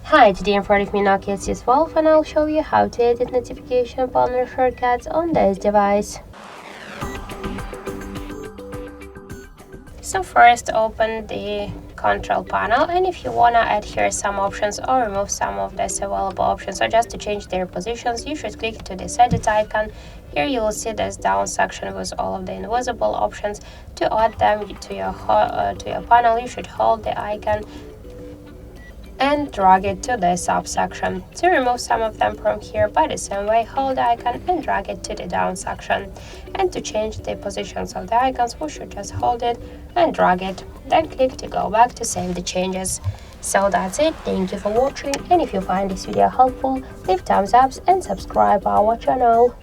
Hi, today in front of me NOKIA C12 and I'll show you how to edit notification panel shortcuts on this device. So first open the control panel, and if you wanna add here some options or remove some of these available options, or just to change their positions, you should click to this edit icon. Here you will see this down section with all of the invisible options. To add them to your panel, you should hold the icon and drag it to the subsection. To remove some of them from here, by the same way, hold the icon and drag it to the down section. And to change the positions of the icons, we should just hold it and drag it, then click to go back to save the changes. So that's it. Thank you for watching, and if you find this video helpful, leave thumbs up and subscribe our channel.